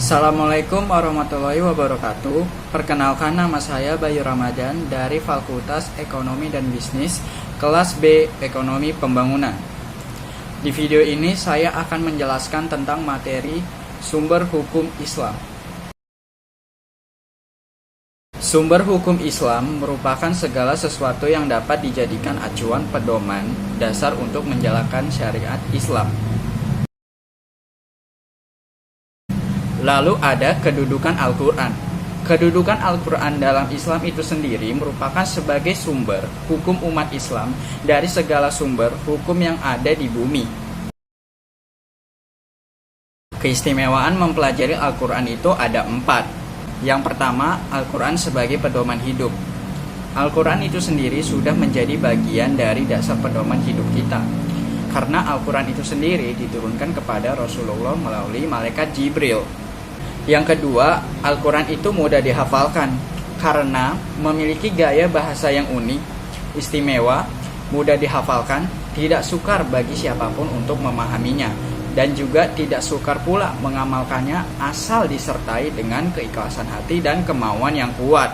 Assalamualaikum warahmatullahi wabarakatuh. Perkenalkan, nama saya Bayu Ramadan dari Fakultas Ekonomi dan Bisnis, kelas B Ekonomi Pembangunan. Di video ini saya akan menjelaskan tentang materi sumber hukum Islam. Sumber hukum Islam merupakan segala sesuatu yang dapat dijadikan acuan pedoman dasar untuk menjalankan syariat Islam. Lalu ada kedudukan Al-Quran. Kedudukan Al-Quran dalam Islam itu sendiri merupakan sebagai sumber hukum umat Islam dari segala sumber hukum yang ada di bumi. Keistimewaan mempelajari Al-Quran itu ada 4. Yang pertama, Al-Quran sebagai pedoman hidup. Al-Quran itu sendiri sudah menjadi bagian dari dasar pedoman hidup kita. Karena Al-Quran itu sendiri diturunkan kepada Rasulullah melalui malaikat Jibril. Yang kedua, Al-Quran itu mudah dihafalkan karena memiliki gaya bahasa yang unik, istimewa, mudah dihafalkan, tidak sukar bagi siapapun untuk memahaminya, dan juga tidak sukar pula mengamalkannya asal disertai dengan keikhlasan hati dan kemauan yang kuat.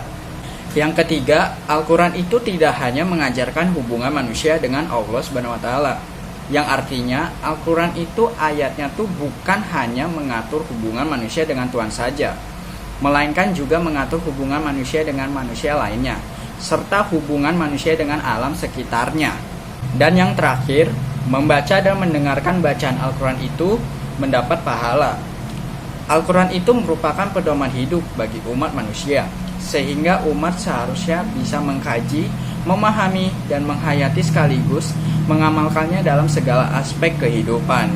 Yang ketiga, Al-Quran itu tidak hanya mengajarkan hubungan manusia dengan Allah SWT, yang artinya Al-Quran itu ayatnya tuh bukan hanya mengatur hubungan manusia dengan Tuhan saja, melainkan juga mengatur hubungan manusia dengan manusia lainnya, serta hubungan manusia dengan alam sekitarnya. Dan yang terakhir, membaca dan mendengarkan bacaan Al-Quran itu mendapat pahala. Al-Quran itu merupakan pedoman hidup bagi umat manusia, sehingga umat seharusnya bisa mengkaji, memahami, dan menghayati sekaligus mengamalkannya dalam segala aspek kehidupan.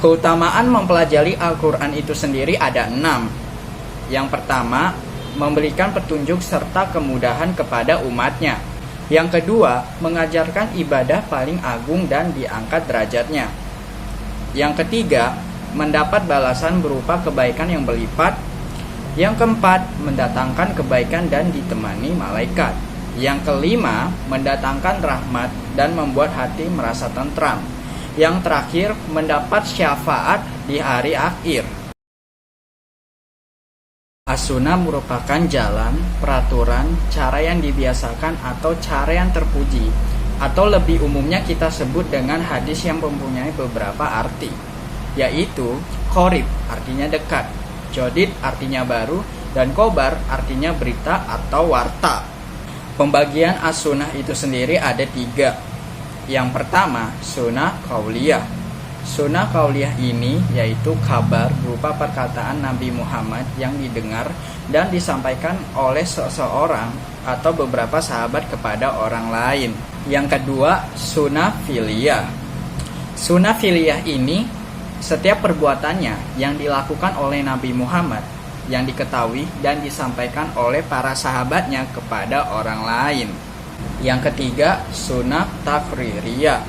Keutamaan mempelajari Al-Quran itu sendiri ada 6. Yang pertama, memberikan petunjuk serta kemudahan kepada umatnya. Yang kedua, mengajarkan ibadah paling agung dan diangkat derajatnya. Yang ketiga, mendapat balasan berupa kebaikan yang berlipat. Yang keempat, mendatangkan kebaikan dan ditemani malaikat. Yang kelima, mendatangkan rahmat dan membuat hati merasa tentram. Yang terakhir, mendapat syafaat di hari akhir. As-Sunnah merupakan jalan, peraturan, cara yang dibiasakan atau cara yang terpuji, atau lebih umumnya kita sebut dengan hadis yang mempunyai beberapa arti, yaitu qorib artinya dekat, jodid artinya baru, dan kobar artinya berita atau warta. Pembagian as-sunnah itu sendiri ada 3. Yang pertama, sunnah qauliyah. Sunnah qauliyah ini yaitu kabar berupa perkataan Nabi Muhammad yang didengar dan disampaikan oleh seseorang atau beberapa sahabat kepada orang lain. Yang kedua, sunnah fi'liyah. Sunnah fi'liyah ini setiap perbuatannya yang dilakukan oleh Nabi Muhammad, yang diketahui dan disampaikan oleh para sahabatnya kepada orang lain. Yang ketiga, sunnah takririyah.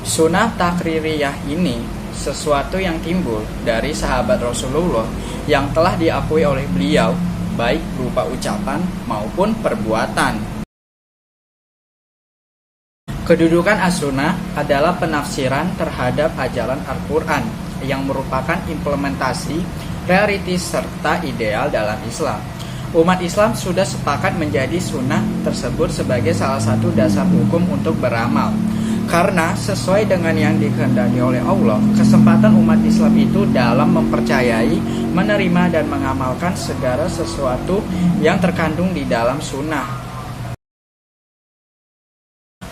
Sunnah takririyah ini sesuatu yang timbul dari sahabat Rasulullah yang telah diakui oleh beliau, baik berupa ucapan maupun perbuatan. Kedudukan as-sunnah adalah penafsiran terhadap ajaran Al-Quran yang merupakan implementasi realitis serta ideal dalam Islam. Umat Islam sudah sepakat menjadi sunnah tersebut sebagai salah satu dasar hukum untuk beramal. Karena sesuai dengan yang dikehendaki oleh Allah, kesempatan umat Islam itu dalam mempercayai, menerima, dan mengamalkan segala sesuatu yang terkandung di dalam sunnah.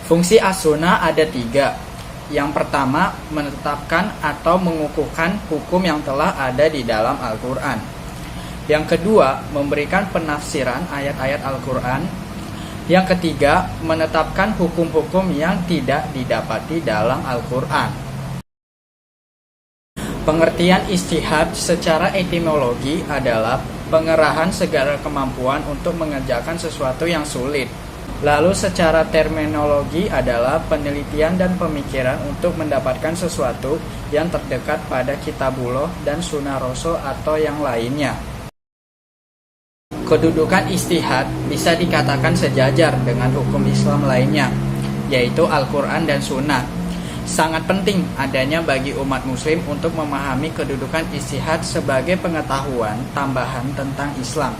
Fungsi as-sunnah ada 3. Yang pertama, menetapkan atau mengukuhkan hukum yang telah ada di dalam Al-Quran. Yang kedua, memberikan penafsiran ayat-ayat Al-Quran. Yang ketiga, menetapkan hukum-hukum yang tidak didapati dalam Al-Quran. Pengertian ijtihad secara etimologi adalah pengerahan segala kemampuan untuk mengerjakan sesuatu yang sulit. Lalu secara terminologi adalah penelitian dan pemikiran untuk mendapatkan sesuatu yang terdekat pada kitabullah dan sunnah rasul atau yang lainnya. Kedudukan ijtihad bisa dikatakan sejajar dengan hukum Islam lainnya, yaitu Al-Quran dan Sunnah. Sangat penting adanya bagi umat muslim untuk memahami kedudukan ijtihad sebagai pengetahuan tambahan tentang Islam,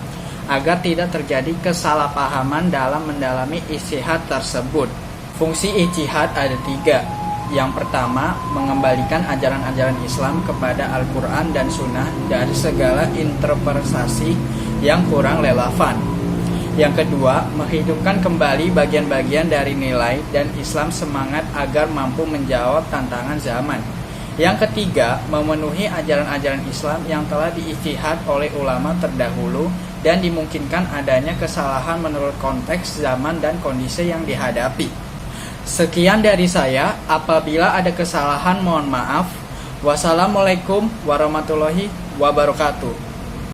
agar tidak terjadi kesalahpahaman dalam mendalami ijtihad tersebut. Fungsi ijtihad ada 3. Yang pertama, mengembalikan ajaran-ajaran Islam kepada Al-Quran dan Sunnah dari segala interpretasi yang kurang relevan. Yang kedua, menghidupkan kembali bagian-bagian dari nilai dan Islam semangat agar mampu menjawab tantangan zaman. Yang ketiga, memenuhi ajaran-ajaran Islam yang telah diijtihad oleh ulama terdahulu dan dimungkinkan adanya kesalahan menurut konteks, zaman, dan kondisi yang dihadapi. Sekian dari saya, apabila ada kesalahan mohon maaf. Wassalamualaikum warahmatullahi wabarakatuh.